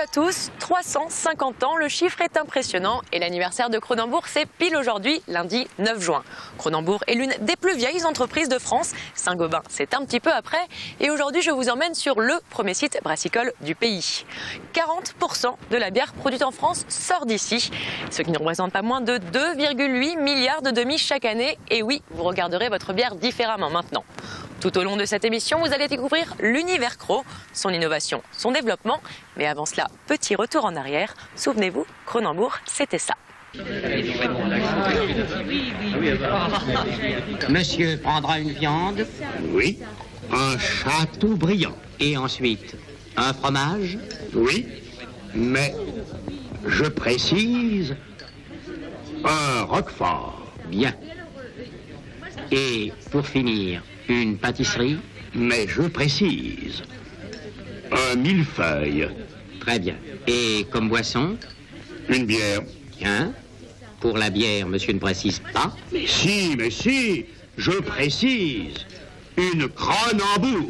à tous, 350 ans, le chiffre est impressionnant et l'anniversaire de Kronenbourg, c'est pile aujourd'hui, lundi 9 juin. Kronenbourg est l'une des plus vieilles entreprises de France. Saint-Gobain, c'est un petit peu après. Et aujourd'hui, je vous emmène sur le premier site brassicole du pays. 40% de la bière produite en France sort d'ici, ce qui ne représente pas moins de 2,8 milliards de demi chaque année. Et oui, vous regarderez votre bière différemment maintenant. Tout au long de cette émission, vous allez découvrir l'univers Kro, son innovation, son développement. Mais avant cela, petit retour en arrière. Souvenez-vous, Kronenbourg, c'était ça. Monsieur prendra une viande? Oui. Un château brillant. Et ensuite, un fromage? Oui. Mais, je précise, un roquefort. Bien. Et pour finir, une pâtisserie? Mais je précise, un millefeuille. Très bien. Et comme boisson? Une bière. Bien. Pour la bière, monsieur ne précise pas? Mais si, je précise, une Kronenbourg.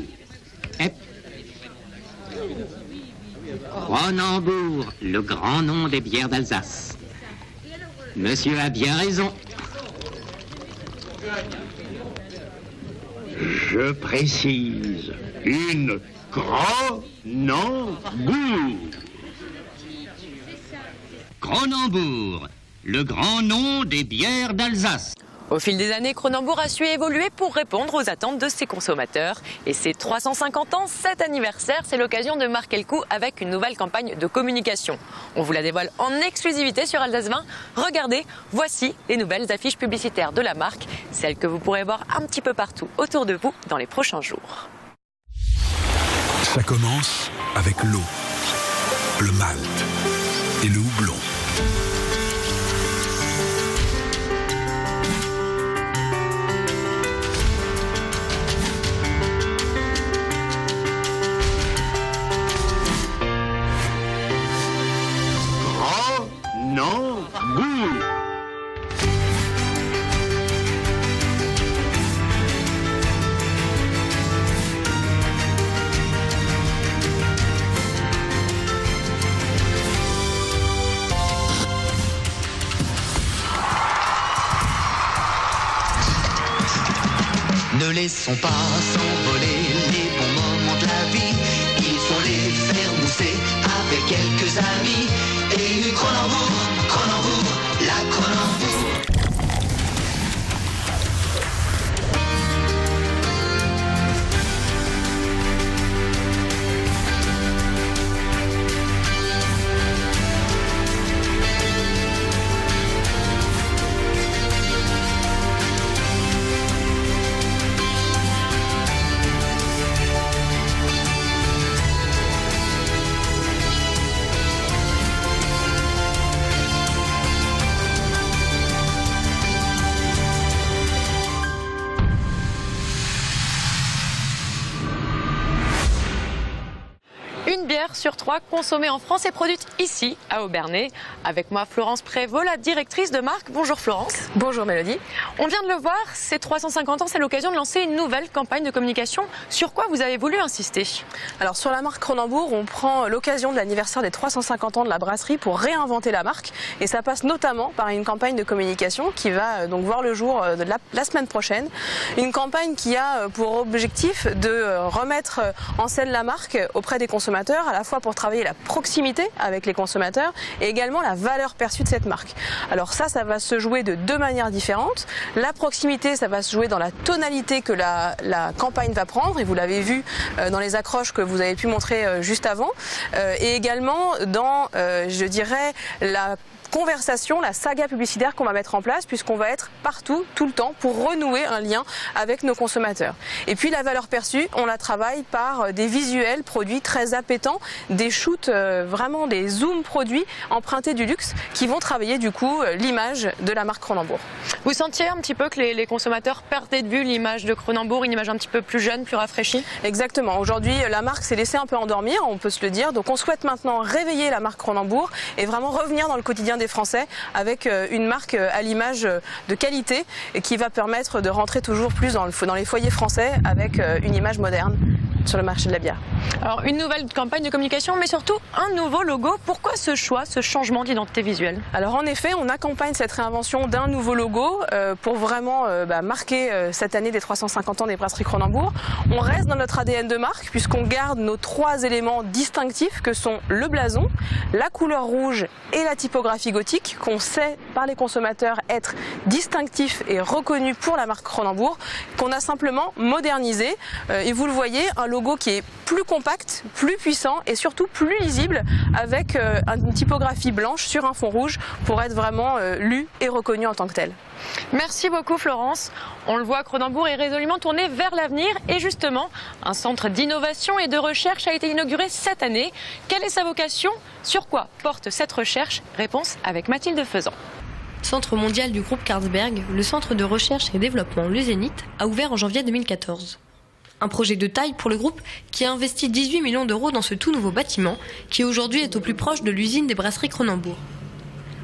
Kronenbourg, le grand nom des bières d'Alsace. Monsieur a bien raison. Je précise, une Kronenbourg. Kronenbourg, le grand nom des bières d'Alsace. Au fil des années, Kronenbourg a su évoluer pour répondre aux attentes de ses consommateurs. Et ces 350 ans, cet anniversaire, c'est l'occasion de marquer le coup avec une nouvelle campagne de communication. On vous la dévoile en exclusivité sur Alsace 20. Regardez, voici les nouvelles affiches publicitaires de la marque, celles que vous pourrez voir un petit peu partout autour de vous dans les prochains jours. Ça commence avec l'eau, le malt et le houblon. Kronenbourg. Ne laissons pas s'envoler les bons moments de la vie. Il faut les faire mousser avec quelques amis. Et une Kronenbourg, la Kronenbourg. Une bière sur 3 consommée en France est produite ici, à Obernai. Avec moi, Florence Prévost, la directrice de marque. Bonjour Florence. Bonjour Mélodie. On vient de le voir, ces 350 ans, c'est l'occasion de lancer une nouvelle campagne de communication. Sur quoi vous avez voulu insister? Alors sur la marque Kronenbourg, on prend l'occasion de l'anniversaire des 350 ans de la brasserie pour réinventer la marque. Et ça passe notamment par une campagne de communication qui va donc voir le jour la semaine prochaine. Une campagne qui a pour objectif de remettre en scène la marque auprès des consommateurs, à la fois pour travailler la proximité avec les consommateurs et également la valeur perçue de cette marque. Alors ça va se jouer de deux manières différentes. La proximité, ça va se jouer dans la tonalité que la campagne va prendre, et vous l'avez vu dans les accroches que vous avez pu montrer juste avant, et également dans, je dirais, la conversation, la saga publicitaire qu'on va mettre en place, puisqu'on va être partout, tout le temps, pour renouer un lien avec nos consommateurs. Et puis la valeur perçue, on la travaille par des visuels produits très appétants, des shoots, vraiment des zooms produits empruntés du luxe, qui vont travailler du coup l'image de la marque Kronenbourg. Vous sentiez un petit peu que les consommateurs perdaient de vue l'image de Kronenbourg, une image un petit peu plus jeune, plus rafraîchie? Exactement. Aujourd'hui, la marque s'est laissée un peu endormir, on peut se le dire. Donc on souhaite maintenant réveiller la marque Kronenbourg et vraiment revenir dans le quotidien des Français avec une marque à l'image de qualité et qui va permettre de rentrer toujours plus dans les foyers français avec une image moderne. sur le marché de la bière. Alors une nouvelle campagne de communication, mais surtout un nouveau logo. Pourquoi ce choix, ce changement d'identité visuelle? Alors en effet, on accompagne cette réinvention d'un nouveau logo pour vraiment marquer cette année des 350 ans des brasseries Cronenbourg. On reste dans notre ADN de marque puisqu'on garde nos 3 éléments distinctifs que sont le blason, la couleur rouge et la typographie gothique qu'on sait par les consommateurs être distinctifs et reconnus pour la marque Cronenbourg, qu'on a simplement modernisé. Et vous le voyez, un logo qui est plus compact, plus puissant et surtout plus lisible avec une typographie blanche sur un fond rouge pour être vraiment lu et reconnu en tant que tel. Merci beaucoup Florence. On le voit, Cronenbourg est résolument tourné vers l'avenir et justement, un centre d'innovation et de recherche a été inauguré cette année. Quelle est sa vocation? Sur quoi porte cette recherche? Réponse avec Mathilde Faisan. Centre mondial du groupe Carlsberg, le centre de recherche et développement Le Zénith a ouvert en janvier 2014. Un projet de taille pour le groupe qui a investi 18 millions d'euros dans ce tout nouveau bâtiment qui aujourd'hui est au plus proche de l'usine des brasseries Cronenbourg.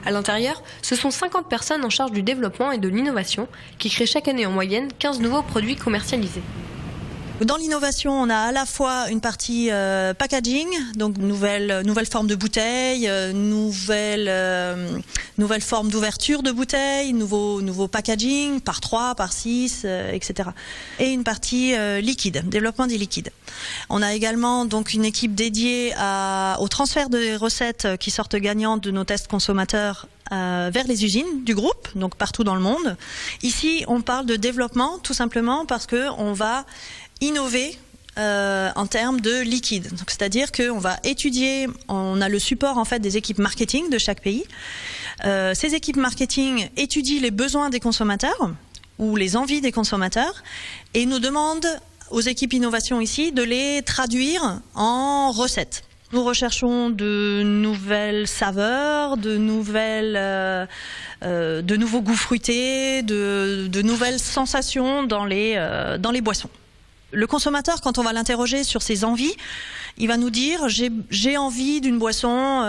À l'intérieur, ce sont 50 personnes en charge du développement et de l'innovation qui créent chaque année en moyenne 15 nouveaux produits commercialisés. Dans l'innovation, on a à la fois une partie packaging, donc nouvelle forme de bouteille, nouvelle forme d'ouverture de bouteille, nouveau packaging par 3, par 6, etc. Et une partie liquide, développement des liquides. On a également donc une équipe dédiée au transfert des recettes qui sortent gagnantes de nos tests consommateurs vers les usines du groupe, donc partout dans le monde. Ici, on parle de développement tout simplement parce que on va innover en termes de liquide. Donc, c'est-à-dire qu'on va étudier, on a le support en fait des équipes marketing de chaque pays. Ces équipes marketing étudient les besoins des consommateurs ou les envies des consommateurs et nous demandent aux équipes innovation ici de les traduire en recettes. Nous recherchons de nouvelles saveurs, de nouveaux goûts fruités, de nouvelles sensations dans les boissons. Le consommateur, quand on va l'interroger sur ses envies, il va nous dire j'ai envie d'une boisson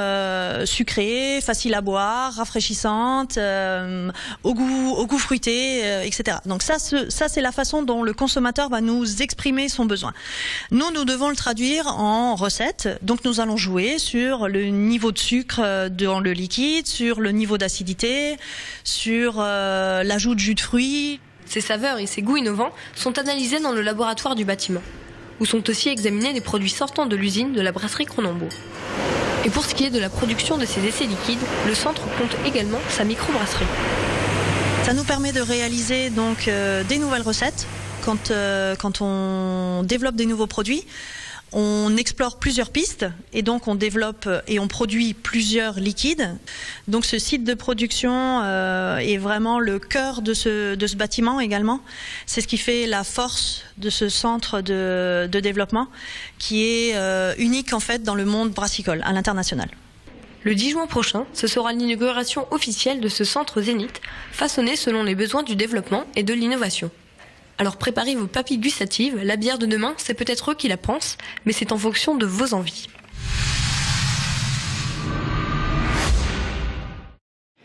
sucrée, facile à boire, rafraîchissante, au goût fruité, etc. Donc ça c'est la façon dont le consommateur va nous exprimer son besoin. Nous devons le traduire en recettes. Donc nous allons jouer sur le niveau de sucre dans le liquide, sur le niveau d'acidité, sur l'ajout de jus de fruits. Ces saveurs et ces goûts innovants sont analysés dans le laboratoire du bâtiment, où sont aussi examinés les produits sortant de l'usine de la brasserie Cronenbourg. Et pour ce qui est de la production de ces essais liquides, le centre compte également sa microbrasserie. Ça nous permet de réaliser donc des nouvelles recettes quand on développe des nouveaux produits. On explore plusieurs pistes et donc on développe et on produit plusieurs liquides. Donc ce site de production est vraiment le cœur de ce bâtiment également. C'est ce qui fait la force de ce centre de développement qui est unique en fait dans le monde brassicole à l'international. Le 10 juin prochain, ce sera l'inauguration officielle de ce centre Zénith, façonné selon les besoins du développement et de l'innovation. Alors préparez vos papilles gustatives, la bière de demain, c'est peut-être eux qui la pensent, mais c'est en fonction de vos envies.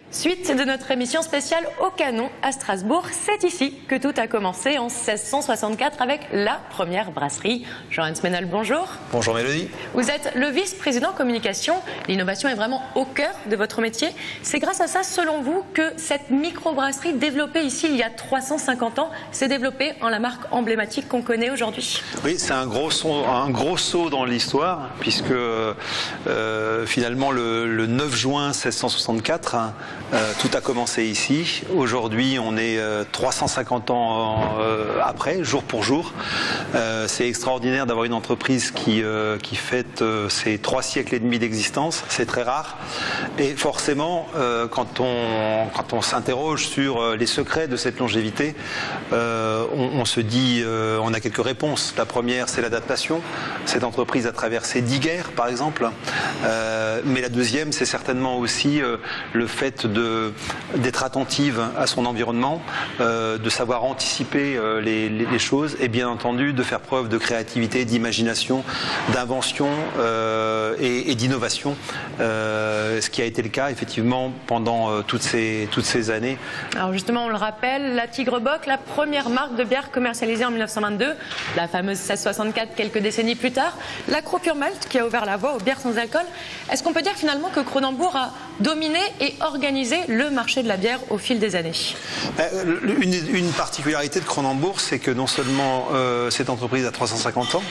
Suite de notre émission spéciale au canon à Strasbourg, c'est ici que tout a commencé en 1664 avec la première brasserie. Jean-Hans Ménol, bonjour. Bonjour Mélodie. Vous êtes le vice-président communication. L'innovation est vraiment au cœur de votre métier. C'est grâce à ça, selon vous, que cette microbrasserie développée ici il y a 350 ans s'est développée en la marque emblématique qu'on connaît aujourd'hui. Oui, c'est un gros saut dans l'histoire, puisque finalement le 9 juin 1664, tout a commencé ici. Aujourd'hui, on est 350 ans après, jour pour jour. C'est extraordinaire d'avoir une entreprise qui fête ses 3 siècles et demi d'existence. C'est très rare. Et forcément, quand on s'interroge sur les secrets de cette longévité, on se dit, on a quelques réponses. La première, c'est l'adaptation. Cette entreprise a traversé 10 guerres, par exemple. Mais la deuxième, c'est certainement aussi le fait d'être attentive à son environnement, de savoir anticiper les choses et bien entendu de faire preuve de créativité, d'imagination, d'invention et d'innovation, ce qui a été le cas effectivement pendant toutes ces années. Alors justement, on le rappelle, la Tigre Bock, la première marque de bière commercialisée en 1922, la fameuse 1664 quelques décennies plus tard, la Cros Pure Malt qui a ouvert la voie aux bières sans alcool. Est-ce qu'on peut dire finalement que Kronenbourg a dominé et organisé le marché de la bière au fil des années? Une particularité de Kronenbourg, c'est que non seulement cette entreprise a 350 ans,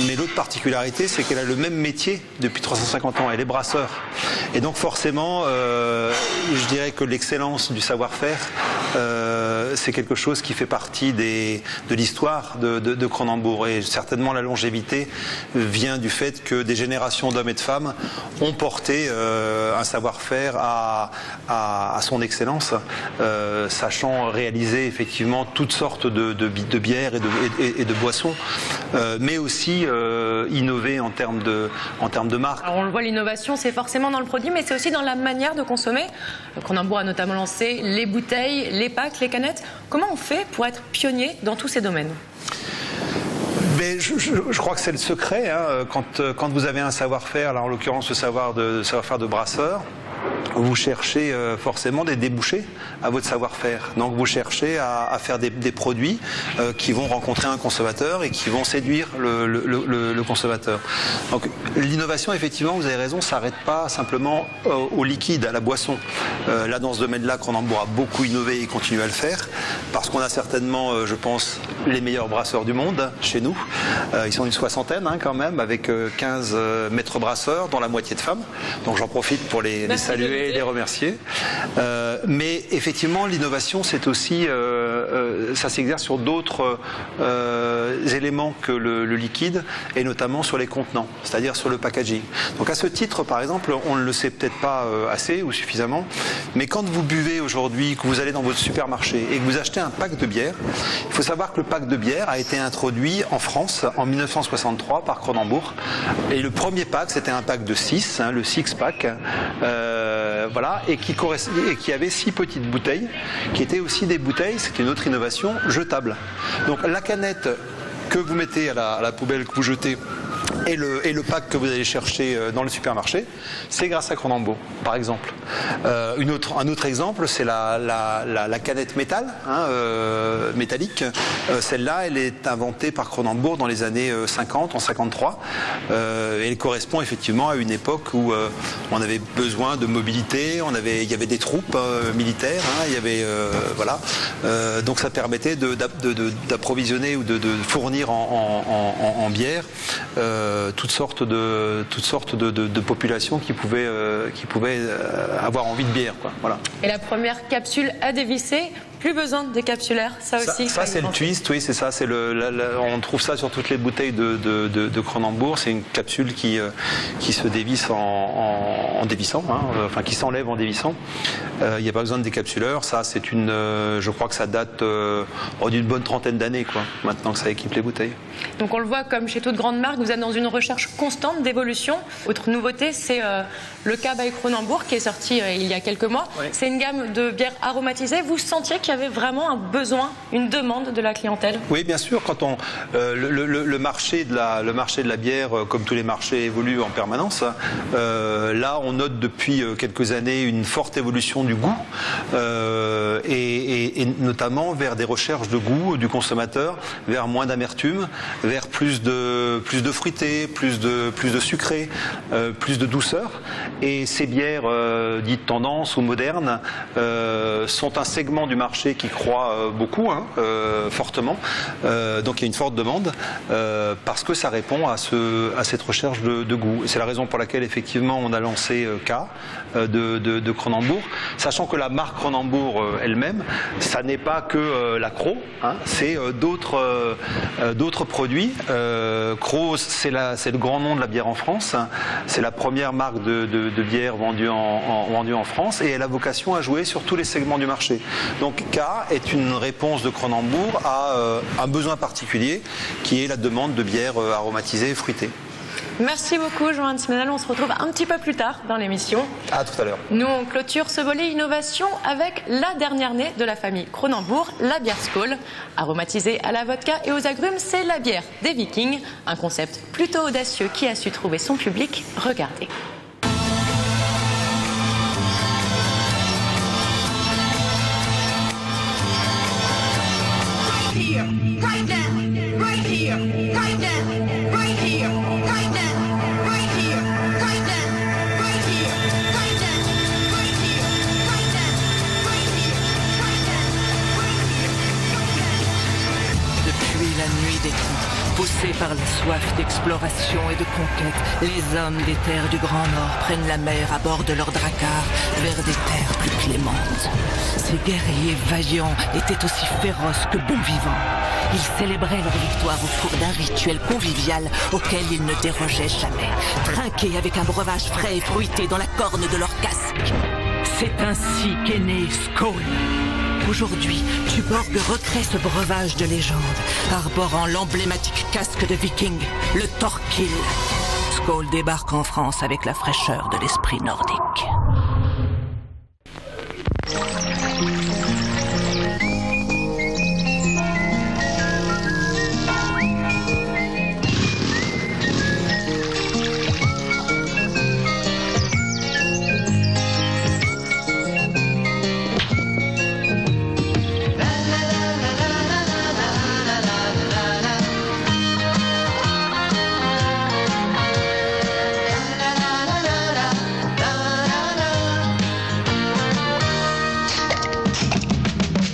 mais l'autre particularité, c'est qu'elle a le même métier depuis 350 ans. Elle est brasseur. Et donc forcément, je dirais que l'excellence du savoir-faire, c'est quelque chose qui fait partie de l'histoire de Kronenbourg. Et certainement la longévité vient du fait que des générations d'hommes et de femmes ont porté un savoir-faire à son excellence, sachant réaliser effectivement toutes sortes de bières et de boissons, mais aussi innover en termes de marque. Alors on le voit, l'innovation, c'est forcément dans le produit, mais c'est aussi dans la manière de consommer. Kronenbourg a notamment lancé les bouteilles, les packs, les canettes. Comment on fait pour être pionnier dans tous ces domaines? Mais je crois que c'est le secret. Hein. Quand vous avez un savoir-faire, là en l'occurrence le savoir-faire de brasseur, vous cherchez forcément des débouchés à votre savoir-faire. Donc vous cherchez à faire des produits qui vont rencontrer un consommateur et qui vont séduire le consommateur. Donc l'innovation, effectivement, vous avez raison, ça s'arrête pas simplement au liquide, à la boisson. Là, dans ce domaine-là, Kronenbourg a beaucoup innové et continue à le faire, parce qu'on a certainement, je pense, les meilleurs brasseurs du monde chez nous. Ils sont une soixantaine quand même, avec 15 maîtres brasseurs, dont la moitié de femmes. Donc j'en profite pour les saluer et les remercier. Mais effectivement, l'innovation, c'est aussi, ça s'exerce sur d'autres éléments que le liquide, et notamment sur les contenants, c'est-à-dire sur le packaging. Donc à ce titre, par exemple, on ne le sait peut-être pas assez ou suffisamment, mais quand vous buvez aujourd'hui, que vous allez dans votre supermarché et que vous achetez un pack de bière, il faut savoir que le pack de bière a été introduit en France en 1963 par Kronenbourg. Et le premier pack, c'était un pack de 6, le six-pack, voilà, et qui avait 6 petites bouteilles, qui étaient aussi des bouteilles, c'était une autre innovation, jetables. Donc la canette que vous mettez à la poubelle, que vous jetez, et le pack que vous allez chercher dans le supermarché, c'est grâce à Kronenbourg, par exemple. Un autre exemple, c'est la canette métal, métallique. Celle-là, elle est inventée par Kronenbourg dans les années 50, en 53. Et elle correspond effectivement à une époque où on avait besoin de mobilité, il y avait des troupes militaires, il y avait voilà. Donc ça permettait d'approvisionner ou de fournir en bière toutes sortes de populations qui pouvaient avoir envie de bière, quoi. Voilà. Et la première capsule à dévisser, plus besoin de décapsulaire, ça aussi. Ça c'est le twist, oui, c'est ça. On trouve ça sur toutes les bouteilles de Kronenbourg. C'est une capsule qui se dévisse en dévissant, enfin qui s'enlève en dévissant. Il n'y a pas besoin de décapsuleur. Ça, c'est je crois que ça date d'une bonne trentaine d'années, quoi. Maintenant que ça équipe les bouteilles. Donc on le voit, comme chez toute grande marque, vous êtes dans une recherche constante d'évolution. Autre nouveauté, c'est le K by Kronenbourg qui est sorti il y a quelques mois. Oui. C'est une gamme de bières aromatisées. Vous sentiez qu'il y avait vraiment un besoin, une demande de la clientèle? Oui, bien sûr. Quand le marché de la bière, comme tous les marchés, évolue en permanence. Là, on note depuis quelques années une forte évolution du goût, et notamment vers des recherches de goût du consommateur, vers moins d'amertume, vers plus de fruité, plus de sucré, plus de douceur. Et ces bières dites tendance ou modernes sont un segment du marché qui croît beaucoup, fortement. Donc il y a une forte demande parce que ça répond à cette recherche de goût. Et c'est la raison pour laquelle effectivement on a lancé K de Kronenbourg, sachant que la marque Kronenbourg elle-même, ça n'est pas que la Cros, c'est d'autres produits. Cros, c'est le grand nom de la bière en France. C'est la première marque de bière vendue en France, et elle a vocation à jouer sur tous les segments du marché. Donc K est une réponse de Kronenbourg à un besoin particulier qui est la demande de bière aromatisée et fruitée. Merci beaucoup, Johan Smenal. On se retrouve un petit peu plus tard dans l'émission. À tout à l'heure. Nous, on clôture ce volet innovation avec la dernière née de la famille Kronenbourg, la bière Skål. Aromatisée à la vodka et aux agrumes, c'est la bière des Vikings. Un concept plutôt audacieux qui a su trouver son public. Regardez. La nuit des temps, poussés par la soif d'exploration et de conquête, les hommes des terres du Grand Nord prennent la mer à bord de leurs dracars vers des terres plus clémentes. Ces guerriers vaillants étaient aussi féroces que bons vivants. Ils célébraient leur victoire au cours d'un rituel convivial auquel ils ne dérogeaient jamais, trinqués avec un breuvage frais et fruité dans la corne de leur casque. C'est ainsi qu'est né Skål. Aujourd'hui, Tuborg recrée ce breuvage de légende, arborant l'emblématique casque de viking, le Thorkill. Skål débarque en France avec la fraîcheur de l'esprit nordique.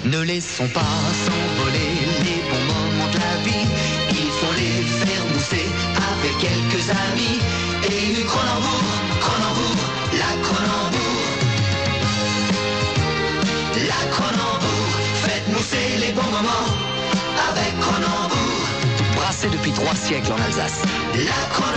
Ne laissons pas s'envoler les bons moments de la vie. Il faut les faire mousser avec quelques amis. Et une Kronenbourg, Kronenbourg, la Kronenbourg. La Kronenbourg, faites mousser les bons moments avec Kronenbourg. Brassé depuis 3 siècles en Alsace. La Kronenbourg.